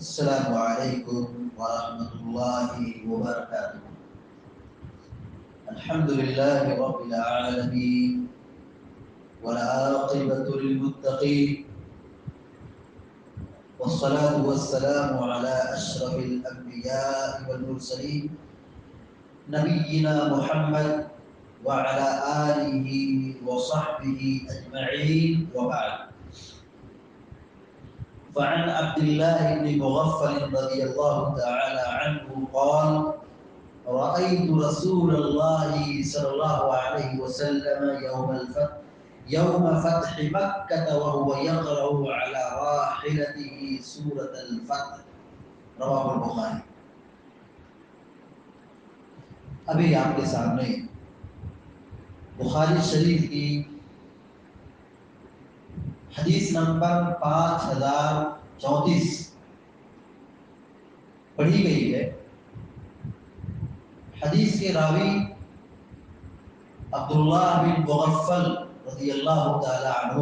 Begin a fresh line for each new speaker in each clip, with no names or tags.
السلام علیکم ورحمۃ اللہ وبرکاتہ۔ الحمد للہ رب العالمین والعاقبۃ للمتقین والصلاة والسلام على اشرف الانبیاء والمرسلین نبینا محمد وعلى آلہ وصحبہ اجمعین وبعد۔ فعن عبد الله بن مغفل رضي الله تعالى عنه قال: رأيت رسول الله صلى الله عليه وسلم يوم فتح مكة وهو يقرأ على راحلته سورة الفتح، رواه البخاری۔ ابھی آپ کے سامنے بخاری شریف کی حدیث نمبر 5034 پڑھی گئی ہے۔ حدیث کے راوی عبداللہ بن مغفل رضی اللہ تعالی عنہ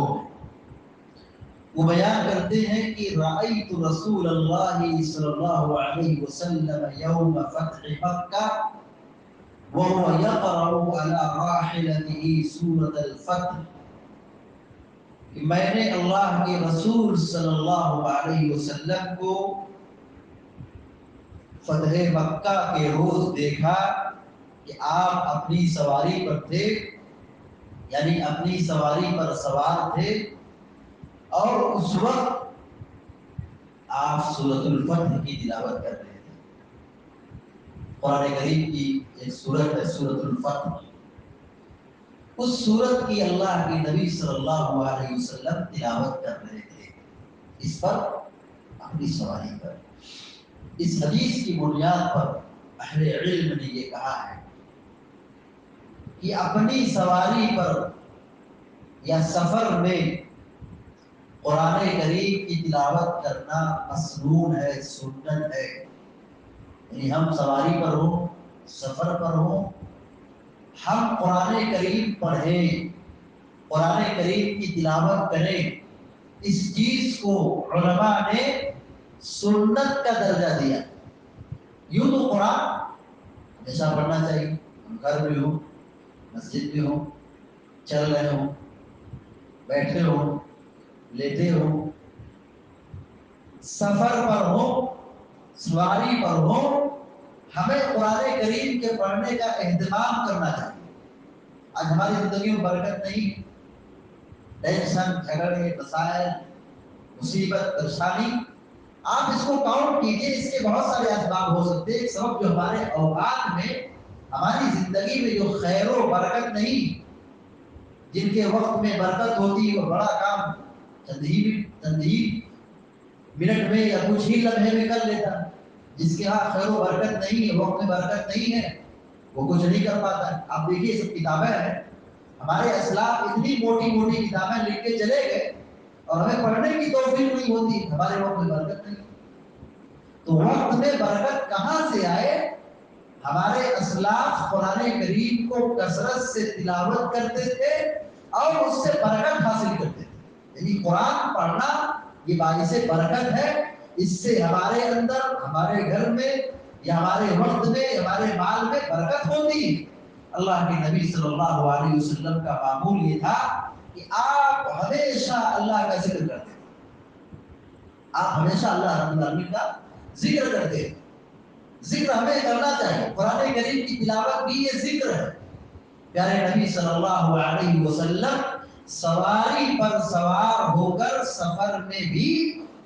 وہ بیان کرتے ہیں کہ رأیت رسول اللہ صلی اللہ علیہ وسلم یوم فتح مکہ وهو يقرأ على راحلته سورة الفتح، میں نے اللہ کے رسول صلی اللہ علیہ وسلم کو فتح مکہ کے روز دیکھا کہ آپ اپنی سواری پر تھے، یعنی اپنی سواری پر سوار تھے، اور اس وقت آپ سورۃ الفتح کی تلاوت کر رہے تھے۔ قرآن کریم کی ایک سورت ہے سورۃ الفتح، اس سورت کی اللہ کے نبی صلی اللہ علیہ وسلم تلاوت کر رہے تھے اس پر، اپنی سواری پر۔ اس حدیث کی بنیاد پر اہل علم نے یہ کہا ہے کہ اپنی سواری پر یا سفر میں قرآن کریم کی تلاوت کرنا مسنون ہے، سنت ہے۔ یعنی ہم سواری پر ہوں، سفر پر ہوں، ہم قرآن کریم پڑھیں، قرآن کریم کی تلاوت کریں، اس چیز کو علماء نے سنت کا درجہ دیا۔ یوں تو قرآن ہمیشہ پڑھنا چاہیے، ہم گھر میں ہوں، مسجد میں ہوں، چل رہے ہوں، بیٹھے ہوں، لیٹے ہوں، سفر پر ہوں، سواری پر ہوں، ہمیں قرآن کریم کے پڑھنے کا اہتمام کرنا چاہیے۔ آج ہماری زندگی میں برکت نہیں، ٹینشن، جھگڑے، مسائل، مصیبت، پریشانی، آپ اس کو کاؤنٹ کیجئے، اس کے بہت سارے اسباب ہو سکتے ہیں۔ ایک سبب جو ہمارے اوقات میں، ہماری زندگی میں جو خیر و برکت نہیں، جن کے وقت میں برکت ہوتی، وہ بڑا کام چند ہی منٹ میں یا کچھ ہی لمحے میں کر لیتا، جس کے ہاں خیر و برکت نہیں ہے، وقت میں برکت نہیں ہے، وہ کچھ نہیں کر پاتا ہے۔ آپ دیکھیے سب کتابیں ہیں، ہمارے اسلاف اتنی موٹی موٹی کتابیں لکھ کے چلے گئے اور ہمیں پڑھنے کی توفیق نہیں ہوتی، ہمارے وقت میں برکت نہیں۔ تو وقت میں برکت کہاں سے آئے؟ ہمارے اسلاف قرآن کریم کو کثرت سے تلاوت کرتے تھے اور اس سے برکت حاصل کرتے تھے۔ یعنی قرآن پڑھنا یہ باعث برکت ہے، اس سے ہمارے اندر، ہمارے گھر میں یا ہمارے وقت میں، ہمارے مال میں برکت ہوتی ہے۔ اللہ کے نبی صلی اللہ علیہ وسلم کا معمول یہ تھا کہ آپ ہمیشہ اللہ کا ذکر کرتے تھے، آپ ہمیشہ اللہ رب العالمین کا ذکر کرتے ہیں۔ ذکر ہمیں کرنا چاہیے، قرآن کریم کی تلاوت بھی یہ ذکر ہے۔ پیارے نبی صلی اللہ علیہ وسلم سواری پر سوار ہو کر سفر میں بھی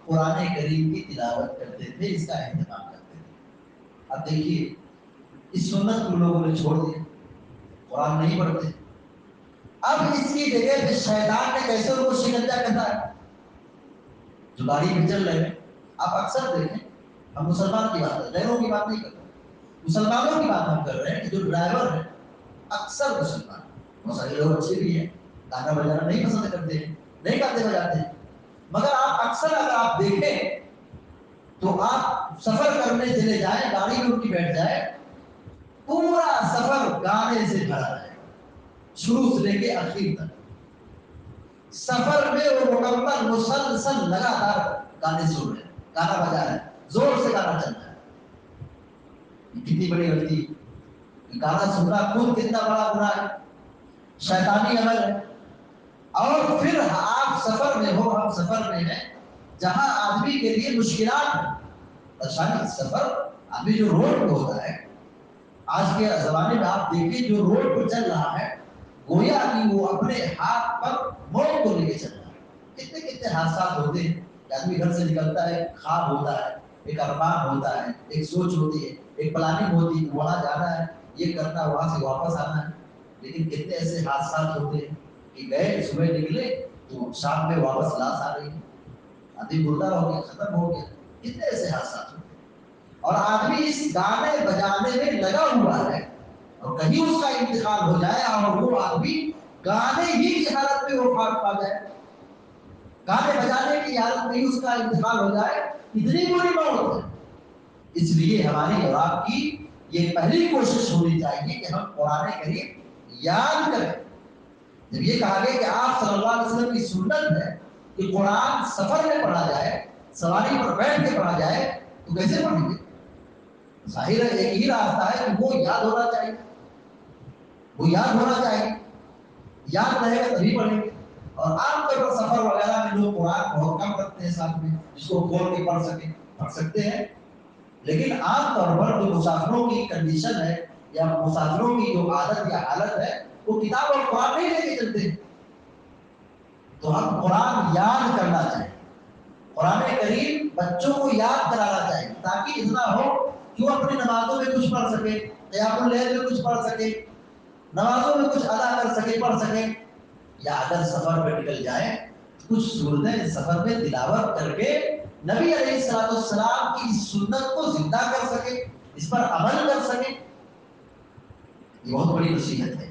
قرآن کریم کی تلاوت کرتے تھے، اس کا اہتمام کرتے تھے۔ اب دیکھیے اس سنت کو لوگوں نے چھوڑ دیا، قرآن نہیں پڑھتے۔ اب اس کی جگہ پہ شیطان نے کیسے ان کو شکنجہ کرتا ہے، جو گاڑی میں چل رہے ہیں، آپ اکثر دیکھیں، ہم مسلمان کی بات ہے، غیروں کی بات نہیں کر رہے، مسلمانوں کی بات ہم کر رہے ہیں کہ جو ڈرائیور ہیں اکثر مسلمان، بہت سارے لوگ اچھے بھی ہیں، گانا بجانا نہیں پسند کرتے ہیں، نہیں گاتے بجاتے ہیں، مگر آپ اکثر اگر آپ دیکھیں تو آپ سفر کرنے چلے جائیں، گاڑی میں ان کی بیٹھ جائے، پورا سفر گانے سے بھرا ہے، شروع سے لے کے آخر تک۔ سفر میں وہ مکمل مسلسل لگاتار گانے سن رہے ہیں، گانا بجا رہے ہیں، زور سے گانا چل رہا ہے. یہ کتنی بڑی غلطی ہے. گانا سننا خود کتنا بڑا گناہ ہے, شیطانی عمل ہے. اور پھر آپ سفر میں ہو, ہم سفر میں ہیں جہاں آدمی کے لیے مشکلات ہیں, پریشانی. سفر ابھی جو روڈ پہ ہوتا ہے آج کے زمانے میں, آپ دیکھیں جو روڈ پہ چل رہا ہے گویا کہ وہ اپنے ہاتھ پر موت کو لے کے چل رہا ہے. کتنے کتنے حادثات ہوتے ہیں کہ آدمی گھر سے نکلتا ہے, خواب ہوتا ہے, ایک ارمان ہوتا ہے, ایک سوچ ہوتی ہے, ایک پلاننگ ہوتی ہے, وہاں جانا ہے, یہ کرنا ہے, وہاں سے واپس آنا ہے. لیکن کتنے ایسے حادثات ہوتے ہیں کہ گئے, صبح نکلے تو شام میں واپس لاش آ رہی ہے, آدمی مردہ ہو گیا, ختم ہو گیا. کتنے ایسے حادثات ہوتے ہیں. اور آدمی اس گانے بجانے میں لگا ہوا ہے, اور کہیں اس کا انتقال ہو جائے اور وہ آدمی گانے ہی کی حالت میں وفات پا جائے, گانے بجانے کی حالت میں اس کا انتقال ہو جائے, اتنی بری موت ہے. اس لیے ہماری اور آپ کی یہ پہلی کوشش ہونی چاہیے کہ ہم قرآن کریم یاد کریں. جب یہ کہا گیا کہ آپ صلی اللہ علیہ وسلم کی سنت ہے کہ قرآن سفر میں پڑھا جائے, سواری پر بیٹھ کے پڑھا جائے, تو کیسے پڑھیں گے؟ ظاہر ہے ایک ہی راستہ ہے کہ وہ یاد ہونا چاہیے, وہ یاد ہونا چاہیے. یاد رہے گا تبھی پڑھیں گے. اور عام طور پر سفر وغیرہ میں لوگ قرآن بہت کم رکھتے ہیں ساتھ میں, جس کو کھول کے پڑھ سکیں, پڑھ سکتے ہیں. لیکن عام طور پر جو مسافروں کی کنڈیشن ہے یا مسافروں کی جو عادت یا حالت ہے, وہ کتاب اور قرآن نہیں لے کے چلتے. تو ہم قرآن یاد کرنا چاہیے. قرآن کریم بچوں کو یاد کرانا چاہیے تاکہ اتنا ہو کہ وہ اپنی نمازوں میں کچھ پڑھ سکے, قیام اللیل میں کچھ پڑھ سکے, نمازوں میں کچھ ادا کر سکے, پڑھ سکے. یا اگر سفر پہ نکل جائیں کچھ صورتیں سفر میں تلاوت کر کے نبی علیہ السلام کی سنت کو زندہ کر سکے, اس پر عمل کر سکے. یہ بہت بڑی نصیحت ہے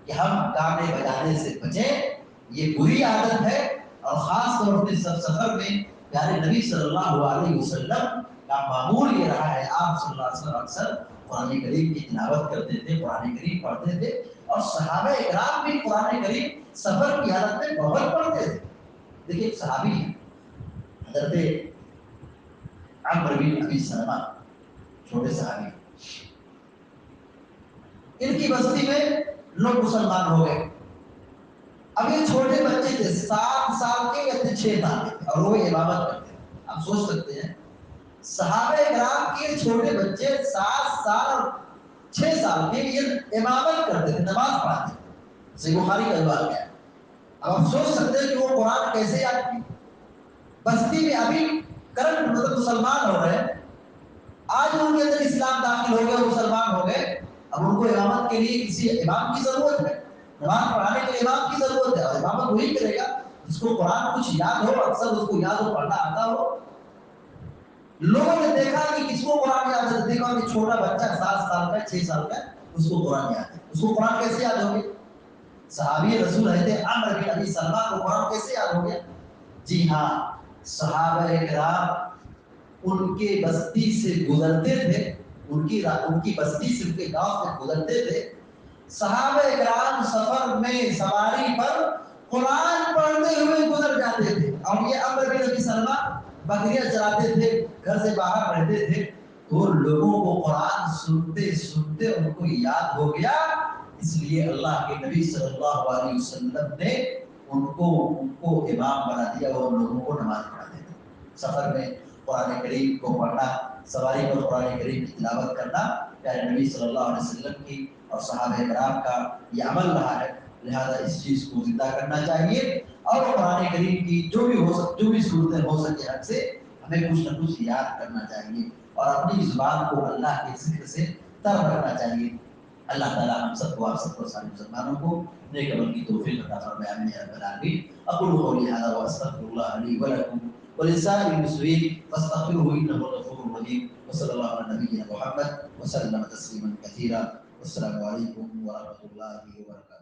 کہ ہم گانے بجانے سے بچیں. یہ بری عادت ہے, اور خاص طور پہ سفر میں پیارے نبی صلی اللہ علیہ وسلم کا معمول یہ رہا ہے. آپ صلی اللہ علیہ وسلم اکثر قرآن کریم کی تلاوت کرتے تھے, قرآن کریم پڑھتے تھے, اور صحابہ اکرام بھی قرآن کریم سفر کی حالت میں بہت پڑھتے تھے. دیکھیے ایک صحابی ہیں حضرت عمرو بن ابی سلمہ, چھوٹے صحابی, ان کی بستی میں لوگ مسلمان ہو گئے. اب یہ چھوٹے بچے تھے, 7 سال کے یا 6 سال کے, اور وہ امامت کرتے تھے. آپ سوچ سکتے ہیں صحابہ کرام کے چھوٹے بچے 7 سال اور 6 سال کے یہ امامت کرتے تھے, نماز پڑھاتے تھے. صحیح بخاری کا روایت ہے. اب آپ سوچ سکتے ہیں کہ وہ قرآن کیسے یاد کی. بستی میں ابھی کرنٹ مطلب مسلمان ہو رہے ہیں, آج ان کے اندر اسلام داخل ہو گیا, مسلمان ہو گئے. اب ان کو امامت کے لیے کسی امام کی ضرورت ہے, نماز پڑھانے کے لیے امام کی ضرورت ہے, اور امامت وہی کرے گا جس کو قرآن کچھ یاد ہو, اکثر اس کو یاد ہو, پڑھنا آتا ہو. لوگوں نے دیکھا کہ کس کو قرآن یاد ہے, دیکھا کہ چھوٹا بچہ 7 سال کا 6 سال کا, اس کو قرآن یاد ہے. اس کو قرآن کیسے یاد ہو گیا؟ صحابی رسول حضرت عمرو بن ابی سلمہ کو قرآن کیسے یاد ہو گیا؟ جی ہاں, صحابہ کرام ان کے بستی سے گزرتے تھے, ان کی بستی سے, ان کے گاؤں سے گزرتے تھے. صحابہ کرام سفر میں سواری پر قرآن پڑھتے ہوئے گزر جاتے تھے. اور یہ عمرو بن ابی سلمہ بکریاں چراتے تھے, گھر سے باہر رہتے تھے. تو لوگوں کو قرآن سنتے سنتے ان کو یاد ہو گیا. اس لیے اللہ کے نبی صلی اللہ علیہ وسلم نے ان کو امام بنا دیا, اور لوگوں کو نماز پڑھاتے تھے. سفر میں قرآن کریم کو پڑھنا, سواری پر قرآن کریم کی تلاوت کرنا پیارے نبی صلی اللہ علیہ وسلم کی اور صحابہ کرام کا یہ عمل رہا ہے. لہذا اس چیز کو زندہ کرنا چاہیے, اور قرآن کریم کی جو بھی صورتیں ہو سکے حد سے ہمیں کچھ نہ کچھ یاد کرنا چاہیے, اور اپنی زبان کو اللہ کے ذکر سے تر رکھنا چاہیے. اللہ تعالیٰ ہم سب کو, آپ سب کو, سارے مسلمانوں کو نیک عمل کی توفیق عطا فرمائے. آمین یا رب العالمین. اقول قولی ھذا واستغفر الله لي ولكم ولسائر المسلمين فاستغفروه انه غفور رحيم. وصلى الله على نبينا محمد وسلم تسليما كثيرا. والسلام عليكم ورحمة الله وبركاته.